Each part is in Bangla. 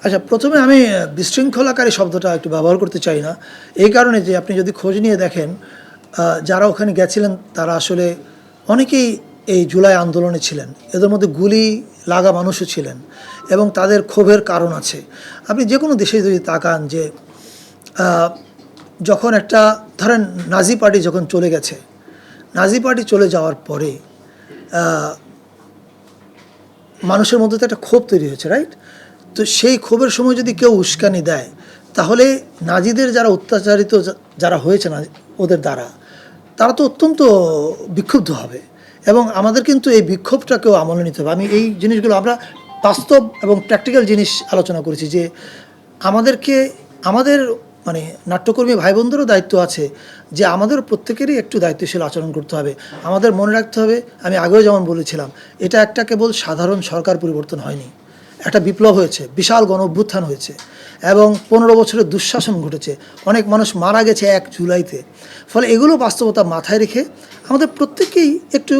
আচ্ছা, প্রথমে আমি বিশৃঙ্খলাকারী শব্দটা একটু ব্যবহার করতে চাই না, এই কারণে যে আপনি যদি খোঁজ নিয়ে দেখেন যারা ওখানে গেছিলেন তারা আসলে অনেকেই এই জুলাই আন্দোলনে ছিলেন, এদের মধ্যে গুলি লাগা মানুষও ছিলেন এবং তাদের ক্ষোভের কারণ আছে। আপনি যে কোনো দেশে যদি তাকান যে যখন একটা ধরেন নাজি পার্টি যখন চলে গেছে, নাজি পার্টি চলে যাওয়ার পরে মানুষের মধ্যে তো একটা ক্ষোভ তৈরি হয়েছে, রাইট? তো সেই ক্ষোভের সময় যদি কেউ উস্কানি দেয়, তাহলে নাজিদের যারা অত্যাচারিত যারা হয়েছে না ওদের দ্বারা, তারা তো অত্যন্ত বিক্ষুব্ধ হবে এবং আমাদের কিন্তু এই বিক্ষোভটাকেও আমলে নিতে হবে। আমি এই জিনিসগুলো আমরা বাস্তব এবং প্র্যাকটিক্যাল জিনিস আলোচনা করেছি যে আমাদের মানে নাট্যকর্মী ভাই বোনদেরও দায়িত্ব আছে যে আমাদের প্রত্যেকেরই একটু দায়িত্বশীল আচরণ করতে হবে। আমাদের মনে রাখতে হবে, আমি আগেও যেমন বলেছিলাম, এটা একটা কেবল সাধারণ সরকার পরিবর্তন হয়নি, একটা বিপ্লব হয়েছে, বিশাল গণ অভ্যুত্থান হয়েছে এবং 15 বছরের দুঃশাসন ঘটেছে, অনেক মানুষ মারা গেছে 1 জুলাইতে। ফলে এগুলো বাস্তবতা মাথায় রেখে আমাদের প্রত্যেককেই একটু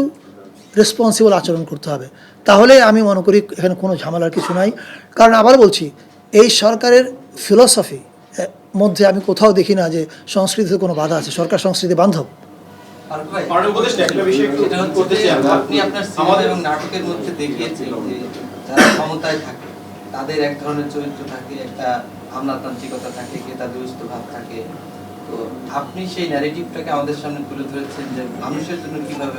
রেসপন্সিবল আচরণ করতে হবে। তাহলে আমি মনে করি এখানে কোনো ঝামেলার কিছু নাই। কারণ আবার বলছি, এই সরকারের ফিলসফি মধ্যে আমি কোথাও দেখি না যে সংস্কৃতিতে কোনো বাধা আছে। সরকার সংস্কৃতি বান্ধব। আপনি আপনার সিনেমা এবং নাটকের মধ্যে দেখিয়েছেন যে যারা ক্ষমতায় থাকে তাদের এক ধরনের চরিত্র থাকে, একটা আমলাতান্ত্রিকতা থাকে, ক্রেতাদুষ্ট ভাব থাকে। তো আপনি সেই ন্যারেটিভটাকে আমাদের সামনে তুলে ধরেছেন যে মানুষের জন্য কিভাবে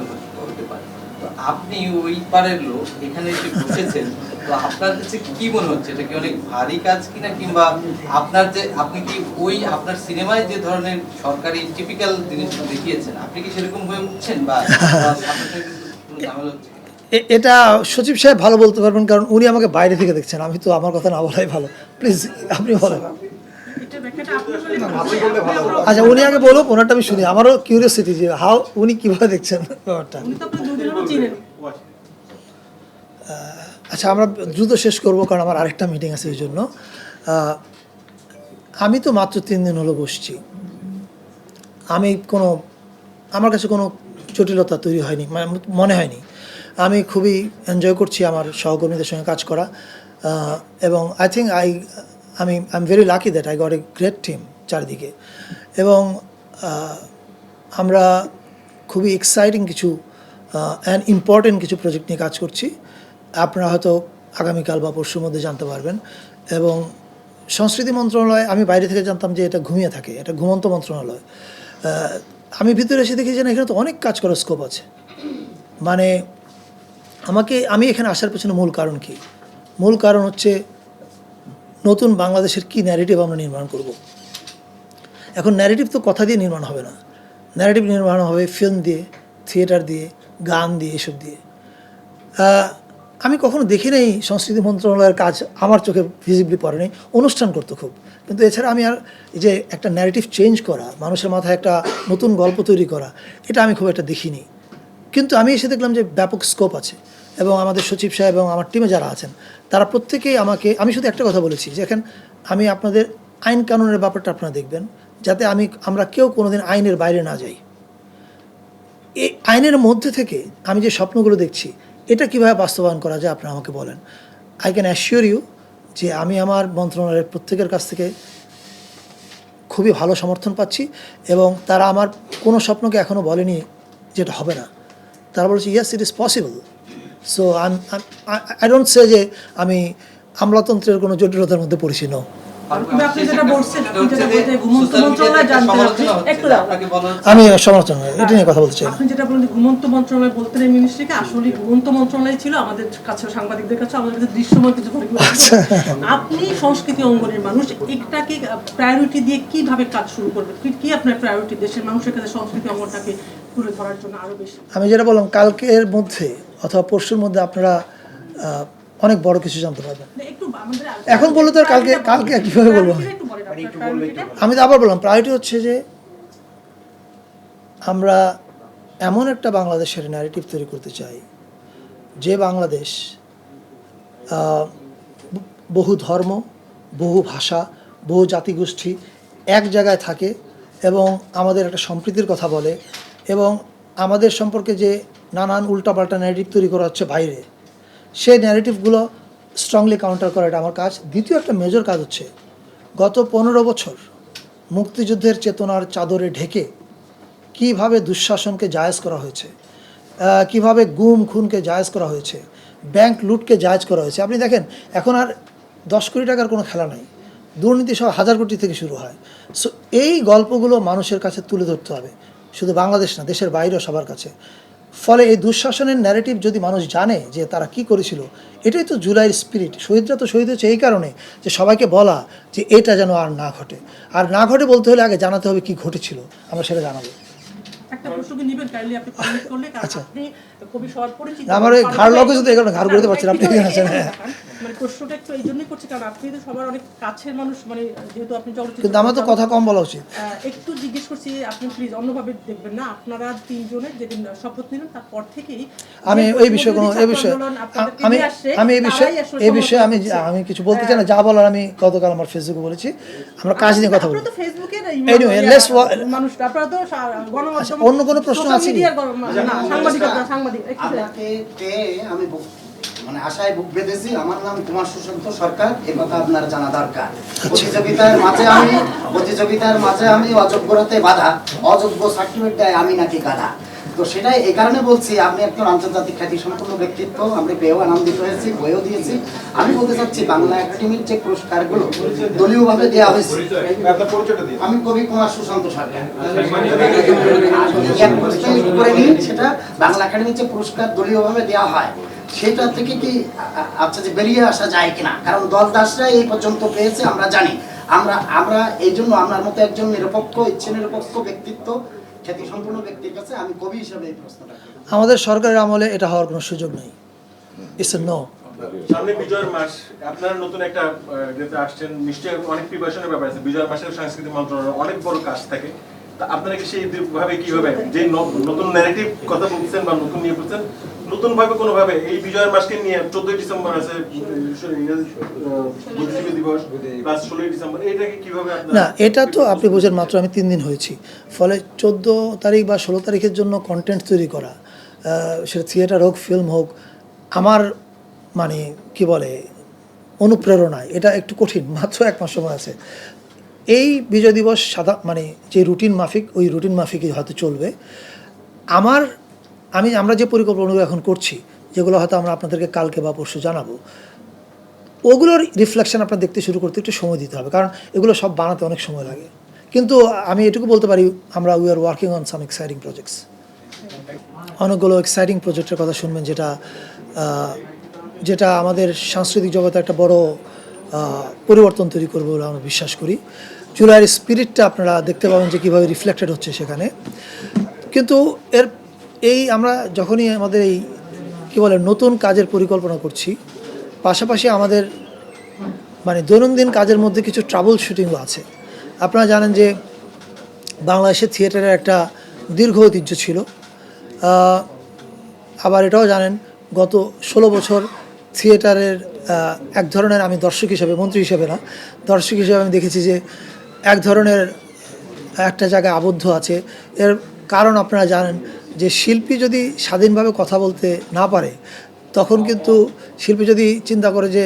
হতে পারে। তো আপনি ওই পারের লোক, এখানে এসে বসেছেন, তো আপনার কাছে কি মনে হচ্ছে, এটা কি অনেক ভারী কাজ কিনা, কিংবা আপনি কি ওই আপনার সিনেমায় যে ধরনের সরকারি টিপিক্যাল জিনিসগুলো দেখিয়েছেন আপনি কি সেরকম হয়ে উঠছেন, বা আপনার সাথে কোনো ঝামেলা হচ্ছে? এটা সচিব সাহেব ভালো বলতে পারবেন, কারণ উনি আমাকে বাইরে থেকে দেখছেন। আমি তো আমার কথা না বলাই ভালো। প্লিজ আপনি বলেন। আচ্ছা, উনি আগে বলুক, ওনারটা আমি শুনি। আমারও কিউরিয়াসিটি যে উনি কীভাবে দেখছেন ব্যাপারটা। আচ্ছা, আমরা দ্রুত শেষ করব কারণ আমার আরেকটা মিটিং আছে এই জন্য। আমি তো মাত্র 3 দিন হলো বসছি। আমার কাছে কোনো জটিলতা তৈরি হয়নি, মনে হয়নি। আমি খুবই এনজয় করছি আমার সহকর্মীদের সঙ্গে কাজ করা এবং I think I am very lucky that I got a great team চারিদিকে। এবং আমরা খুবই এক্সাইটিং কিছু অ্যান্ড ইম্পর্টেন্ট কিছু প্রজেক্ট নিয়ে কাজ করছি। আপনারা হয়তো আগামীকাল বা পরশুর মধ্যে জানতে পারবেন। এবং সংস্কৃতি মন্ত্রণালয়, আমি বাইরে থেকে জানতাম যে এটা ঘুমিয়ে থাকে, এটা ঘুমন্ত মন্ত্রণালয়। আমি ভিতরে এসে দেখি যে না, এখানে তো অনেক কাজ করার স্কোপ আছে। মানে আমি এখানে আসার পেছনে মূল কারণ কি? মূল কারণ হচ্ছে নতুন বাংলাদেশের কি ন্যারেটিভ আমরা নির্মাণ করব। এখন ন্যারেটিভ তো কথা দিয়ে নির্মাণ হবে না, ন্যারেটিভ নির্মাণ হবে ফিল্ম দিয়ে, থিয়েটার দিয়ে, গান দিয়ে, এসব দিয়ে। আমি কখনো দেখি নাই সংস্কৃতি মন্ত্রণালয়ের কাজ আমার চোখে ভিজিবলি পড়ে নেই। অনুষ্ঠান করতো খুব, কিন্তু এছাড়া আমি আর এই যে একটা ন্যারেটিভ চেঞ্জ করা, মানুষের মাথায় একটা নতুন গল্প তৈরি করা, এটা আমি খুব একটা দেখিনি। কিন্তু আমি এসে দেখলাম যে ব্যাপক স্কোপ আছে এবং আমাদের সচিব সাহেব এবং আমার টিমে যারা আছেন তারা প্রত্যেকেই আমি শুধু একটা কথা বলেছি যে এখন আমি আপনাদের আইন কানুনের ব্যাপারটা আপনারা দেখবেন, যাতে আমরা কেউ কোনোদিন আইনের বাইরে না যাই। এই আইনের মধ্যে থেকে আমি যে স্বপ্নগুলো দেখছি, এটা কীভাবে বাস্তবায়ন করা যায় আপনারা আমাকে বলেন। আই ক্যান অ্যাসিওর ইউ যে আমি আমার মন্ত্রণালয়ের প্রত্যেকের কাছ থেকে খুবই ভালো সমর্থন পাচ্ছি এবং তারা আমার কোনো স্বপ্নকে এখনও বলেনি যেটা হবে না। তারা বলছে yes, it is possible. So I don't say যে আমি আমলাতন্ত্রের কোনো জটিলতার মধ্যে পড়েছি। নো, আমি সমালোচনা এটা নিয়ে কথা বলতে চাই। আপনি যেটা বলেন ঘুমন্ত মন্ত্রণালয় বলতেন এই মিনিস্ট্রিকে, আসলে ঘুমন্ত মন্ত্রণালয় ছিল আমাদের কাছে, সাংবাদিকদের কাছে, আমাদের কাছে দৃশ্যমান কিছু। আপনি সংস্কৃতি অঙ্গনের মানুষ, এটাকে প্রায়োরিটি দিয়ে কিভাবে কাজ শুরু করবেন? কি আপনার প্রায়োরিটি দেশের মানুষের কাছে সংস্কৃতি অঙ্গনটাকে তুলে ধরার জন্য আরো বেশি? আমি যেটা বললাম, কালকের মধ্যে অথবা পরশুর মধ্যে আপনারা অনেক বড় কিছু জানতে পারবেন। এখন বললে তো আর কালকে কীভাবে বলবো? আমি তো আবার বললাম, প্রায়োরিটি হচ্ছে যে আমরা এমন একটা বাংলাদেশের ন্যারেটিভ তৈরি করতে চাই যে বাংলাদেশ বহু ধর্ম, বহু ভাষা, বহু জাতিগোষ্ঠী এক জায়গায় থাকে এবং আমাদের একটা সম্প্রীতির কথা বলে এবং আমাদের সম্পর্কে যে নানান উল্টাপাল্টা ন্যারেটিভ তৈরি করা হচ্ছে বাইরে, সেই ন্যারেটিভগুলো স্ট্রংলি কাউন্টার করা, এটা আমার কাজ। দ্বিতীয় একটা মেজর কাজ হচ্ছে গত 15 বছর মুক্তিযুদ্ধের চেতনার চাদরে ঢেকে কিভাবে দুঃশাসনকে জায়েজ করা হয়েছে, কিভাবে গুম খুনকে জায়েজ করা হয়েছে, ব্যাংক লুটকে জায়েজ করা হয়েছে। আপনি দেখেন এখন আর 10 কোটি টাকার কোনো খেলা নাই, দুর্নীতি সব 1000 কোটি থেকে শুরু হয়। সো এই গল্পগুলো মানুষের কাছে তুলে ধরতে হবে, শুধু বাংলাদেশ না, দেশের বাইরেও সবার কাছে। ফলে এই দুঃশাসনের ন্যারেটিভ যদি মানুষ জানে যে তারা কি করেছিল, এটাই তো জুলাইয়ের স্পিরিট। শহীদরা তো শহীদ হচ্ছে এই কারণে যে সবাইকে বলা যে এটা যেন আর না ঘটে, আর না ঘটে বলতে হলে আগে জানাতে হবে কি ঘটেছিল, আমরা সেটা জানাবো। একটা প্রশ্নকে নিবেন কাইন্ডলি, আপনি পাবলিশ করলে, কারণ আপনি খুবই সবার পরিচিত। আমার ওই ঘাড় লগে যদি এখানে ঘাড় করতে পারছেন আপনি এখানে আছেন। মানে প্রশ্নটা একটু এই জন্যই করছি কারণ আপনি তো সবার অনেক কাছের মানুষ, মানে যেহেতু আপনি চলচ্চিত্র, কিন্তু আমার তো কথা কম বলা উচিত। একটু জিজ্ঞেস করছি, আপনি প্লিজ অন্যভাবে দেখবেন না। আপনারা তিনজনে যেদিন শপথ নিলেন তারপর থেকেই আমি এই বিষয়ে কোনো এই বিষয়ে আমি কিছু বলতে চাই না। যা বলার আমি গতকাল আমার ফেসবুকে বলেছি, আমরা কাজ নিয়ে কথা বলি। আপনারা তো ফেসবুকের মানুষ, আপনারা তো গণমাধ্যম, অন্য কোনো প্রশ্ন আছে কি? সাংবাদিক আপনাকে পেয়ে আমি মানে আশায় বুক বেঁধেছি। আমার নাম কুমার সুশান্ত সরকার, এ কথা আপনার জানা দরকার। প্রতিযোগিতার মাঝে আমি অযোগ্যরাতে বাধা, অযোগ্য সার্টিফিকেট দেয় আমি নাকি গাধা। তো সেটাই এই কারণে বলছি, আপনি একজন আন্তর্জাতিক খ্যাতি সম্পন্ন ব্যক্তিত্ব, আমি পেয়েও আনন্দিত হয়েছি, বইও দিয়েছি। আমি বলতে চাচ্ছি বাংলা একাডেমির যে পুরস্কারগুলো দলীয়ভাবে দেওয়া হয়েছে, আমি কবি কুমার সুশান্ত সরকার করে নিই। সেটা বাংলা একাডেমির যে পুরস্কার দলীয়ভাবে দেওয়া হয় সেটা থেকে কি আচ্ছা যে বেরিয়ে আসা যায় কিনা? কারণ দল দাসরা এই পর্যন্ত পেয়েছে আমরা জানি। আমরা এই জন্য আপনার মতো একজন নিরপেক্ষ, ইচ্ছে নিরপেক্ষ ব্যক্তিত্ব, খ্যাতি সম্পন্ন ব্যক্তির কাছে আমি কবি হিসেবে এই প্রশ্নটা করি। আমাদের সরকারের আমলে এটা হওয়ার কোনো সুযোগ নেই। It's a no. সামনে বিজয়ের মাস, আপনারা নতুন একটা যেতে আসছেন, নিশ্চয়ই অনেক প্রিপারেশনের ব্যাপার আছে। বিজয়ের মাসের সংস্কৃতি মন্ত্রণালয়ের অনেক বড় কাজ থাকে। তা আপনারা কি সেই ভাবে কিভাবে যে নতুন ন্যারেটিভ কথা বলছেন বা নতুন নিয়ে বলছেন, নতুন ভাবে কোনো ভাবে এই বিজয়ের মাসকে নিয়ে 14 ডিসেম্বর আছে বুদ্ধিজীবী দিবস প্লাস 16 ডিসেম্বর, এইটাকে কিভাবে না, এটা তো আপনি বোঝেন মাত্র আমি 3 দিন হয়েছি। ফলে 14 তারিখ বা 16 তারিখের জন্য কন্টেন্ট তৈরি করা, সেটা থিয়েটার হোক, ফিল্ম হোক, আমার মানে কি বলে অনুপ্রেরণায় এটা একটু কঠিন। মাত্র 1 মাস সময় আছে। এই বিজয় দিবস মানে যে রুটিন মাফিক, ওই রুটিন মাফিকই হয়তো চলবে। আমরা যে পরিকল্পনাগুলো এখন করছি, যেগুলো হয়তো আমরা আপনাদেরকে কালকে বা পরশু জানাবো, ওগুলোর রিফ্লেকশন আপনার দেখতে শুরু করতে একটু সময় দিতে হবে, কারণ এগুলো সব বানাতে অনেক সময় লাগে। কিন্তু আমি এটুকু বলতে পারি, আমরা we are working on some exciting projects. অনেকগুলো এক্সাইটিং প্রজেক্টের কথা শুনবেন, যেটা আমাদের সাংস্কৃতিক জগতে একটা বড় পরিবর্তন তৈরি করবে বলে আমরা বিশ্বাস করি। জুলাইয়ের স্পিরিটটা আপনারা দেখতে পাবেন যে কীভাবে রিফ্লেক্টেড হচ্ছে সেখানে। কিন্তু আমরা যখনই আমাদের এই কী বলে নতুন কাজের পরিকল্পনা করছি, পাশাপাশি আমাদের মানে দৈনন্দিন কাজের মধ্যে কিছু ট্রাবল শুটিংও আছে। আপনারা জানেন যে বাংলাদেশের থিয়েটারের একটা দীর্ঘ ঐতিহ্য ছিল। আবার এটাও জানেন গত 16 বছর থিয়েটারের এক ধরনের, আমি দর্শক হিসেবে, মন্ত্রী হিসেবে না, দর্শক হিসেবে আমি দেখেছি যে এক ধরনের একটা জায়গায় আবদ্ধ আছে। এর কারণ আপনারা জানেন যে শিল্পী যদি স্বাধীনভাবে কথা বলতে না পারে, তখন কিন্তু শিল্পী যদি চিন্তা করে যে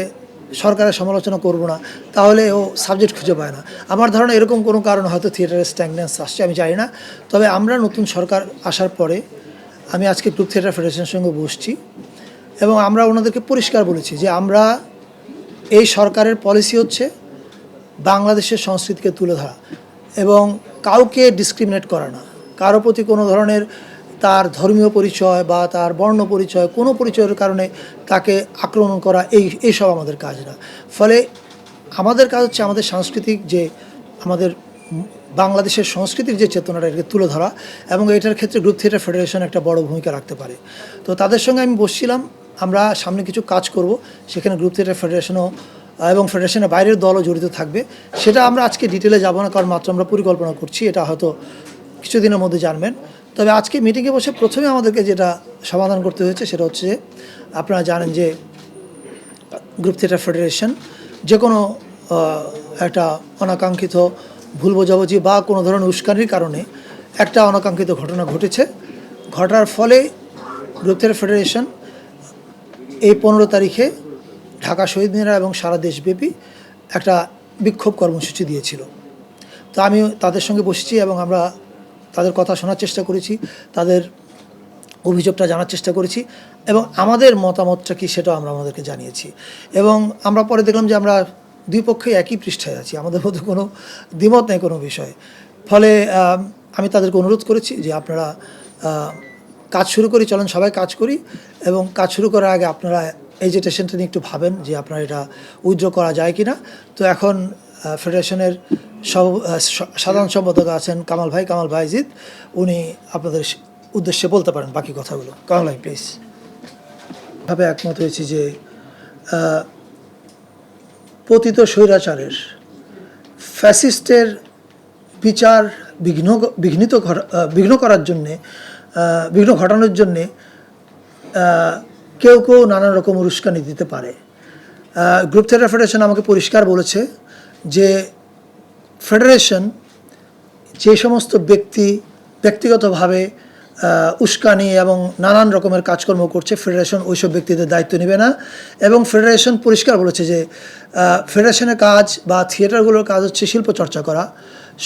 সরকারের সমালোচনা করব না, তাহলে ও সাবজেক্ট খুঁজে পায় না। আমার ধারণা এরকম কোনো কারণ হয়তো থিয়েটারের স্ট্যাগন্যান্স আসছে, আমি জানি না। তবে আমরা নতুন সরকার আসার পরে আমি আজকে গ্রুপ থিয়েটার ফেডারেশনের সঙ্গে বসছি এবং আমরা ওনাদেরকে পরিষ্কার বলেছি যে আমরা এই সরকারের পলিসি হচ্ছে বাংলাদেশের সংস্কৃতিকে তুলে ধরা এবং কাউকে ডিসক্রিমিনেট করা না, কারো প্রতি কোনো ধরনের তার ধর্মীয় পরিচয় বা তার বর্ণ পরিচয়, কোনো পরিচয়ের কারণে তাকে আক্রমণ করা, এইসব আমাদের কাজ না। ফলে আমাদের কাজ হচ্ছে আমাদের সাংস্কৃতিক যে আমাদের বাংলাদেশের সংস্কৃতির যে চেতনাটা, এটাকে তুলে ধরা, এবং এটার ক্ষেত্রে গ্রুপ থিয়েটার ফেডারেশন একটা বড় ভূমিকা রাখতে পারে। তো তাদের সঙ্গে আমি বসছিলাম, আমরা সামনে কিছু কাজ করব, সেখানে গ্রুপ থিয়েটার ফেডারেশনও এবং ফেডারেশনের বাইরের দলও জড়িত থাকবে। সেটা আমরা আজকে ডিটেলে যাব না, কারণ মাত্র আমরা পরিকল্পনা করছি, এটা হয়তো কিছুদিনের মধ্যে জানবেন। তবে আজকে মিটিংয়ে বসে প্রথমে আমাদেরকে যেটা সমাধান করতে হয়েছে সেটা হচ্ছে, আপনারা জানেন যে গ্রুপ থিয়েটার ফেডারেশন যে কোনো একটা অনাকাঙ্ক্ষিত ভুল বোঝাবুঝি বা কোনো ধরনের উস্কানির কারণে একটা অনাকাঙ্ক্ষিত ঘটনা ঘটেছে। ঘটার ফলে গ্রুপ থিয়েটার ফেডারেশন এই 15 তারিখে ঢাকা শহীদ মিনার এবং সারা দেশব্যাপী একটা বিক্ষোভ কর্মসূচি দিয়েছিল। তো আমি তাদের সঙ্গে বসেছি এবং আমরা তাদের কথা শোনার চেষ্টা করেছি, তাদের অভিযোগটা জানার চেষ্টা করেছি এবং আমাদের মতামতটা কি সেটাও আমরা আমাদেরকে জানিয়েছি। এবং আমরা পরে দেখলাম যে আমরা দুই পক্ষই একই পৃষ্ঠায় আছি, আমাদের মধ্যে কোনো দ্বিমত নেই কোনো বিষয়ে। ফলে আমি তাদেরকে অনুরোধ করেছি যে আপনারা কাজ শুরু করি, চলেন সবাই কাজ করি, এবং কাজ শুরু করার আগে আপনারা এজিটেশনটা নিয়ে একটু ভাবেন যে আপনারা এটা উইথড্র করা যায় কি না। তো এখন ফেডারেশনের সাধারণ সম্পাদক আছেন কামাল ভাইজিৎ, উনি আপনাদের উদ্দেশ্যে বলতে পারেন বাকি কথাগুলো। কামাল ভাই প্লিজ। ভাবে একমত হয়েছি যে পতিত স্বৈরাচারের ফ্যাসিস্টের বিচার বিঘ্ন করার জন্যে, বিঘ্ন ঘটানোর জন্যে কেউ নানান রকম উস্কানি দিতে পারে। গ্রুপ থিয়েটার ফেডারেশন আমাকে পরিষ্কার বলেছে যে ফেডারেশন যে সমস্ত ব্যক্তিগতভাবে উস্কানি এবং নানান রকমের কাজকর্ম করছে, ফেডারেশন ওইসব ব্যক্তিদের দায়িত্ব নেবে না। এবং ফেডারেশন পরিষ্কার বলেছে যে ফেডারেশনের কাজ বা থিয়েটারগুলোর কাজ হচ্ছে শিল্প চর্চা করা,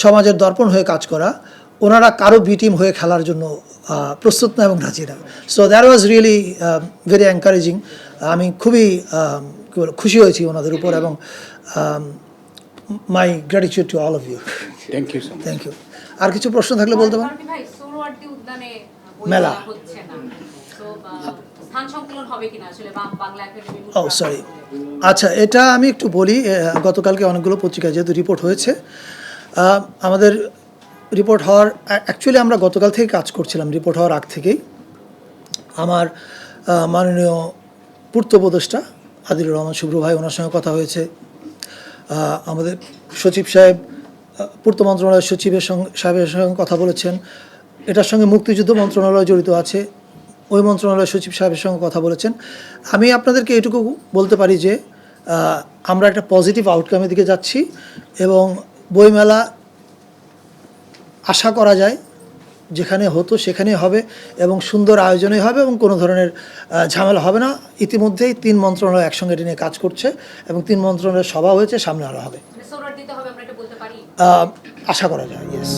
সমাজের দর্পণ হয়ে কাজ করা। ওনারা কারো বি টিম হয়ে খেলার জন্য প্রস্তুত না এবং রাজি না। So that was really very encouraging. আমি খুবই খুশি হয়েছি ওনাদের উপর, এবং my gratitude to all of you. Thank you. Thank you. আর কিছু প্রশ্ন থাকলে বলতে পারেন। ভাই সোহরাওয়ার্দী উদ্যানে মেলা হচ্ছে না, তো স্থান সংকুলন হবে কিনা আসলে বাংলা একাডেমি? ও সরি, আচ্ছা এটা আমি একটু বলি। গতকালকে অনেকগুলো পত্রিকায় যেহেতু রিপোর্ট হয়েছে, আমাদের রিপোর্ট হওয়ার অ্যাকচুয়ালি আমরা গতকাল থেকে কাজ করছিলাম, রিপোর্ট হওয়ার আগ থেকেই আমার মাননীয় পূর্ত উপদেষ্টা আদিলুর রহমান শুভ্র ভাই, ওনার সঙ্গে কথা হয়েছে। আমাদের সচিব সাহেব, পূর্ত মন্ত্রণালয়ের সাহেবের সঙ্গে কথা বলেছেন। এটার সঙ্গে মুক্তিযুদ্ধ মন্ত্রণালয় জড়িত আছে, ওই মন্ত্রণালয়ের সচিব সাহেবের সঙ্গে কথা বলেছেন। আমি আপনাদেরকে এটুকু বলতে পারি যে আমরা একটা পজিটিভ আউটকামের দিকে যাচ্ছি, এবং বইমেলা আশা করা যায় যেখানে হতো সেখানেই হবে, এবং সুন্দর আয়োজনই হবে, এবং কোনো ধরনের ঝামেলা হবে না। ইতিমধ্যেই 3 মন্ত্রণালয় একসঙ্গে এটা নিয়ে কাজ করছে, এবং 3 মন্ত্রণালয়ের সভা হয়েছে, সামনে আরও হবে। সোহরাওয়ার্দীতে হবে আমরা এটা বলতে পারি? আশা করা যায়, ইয়েস।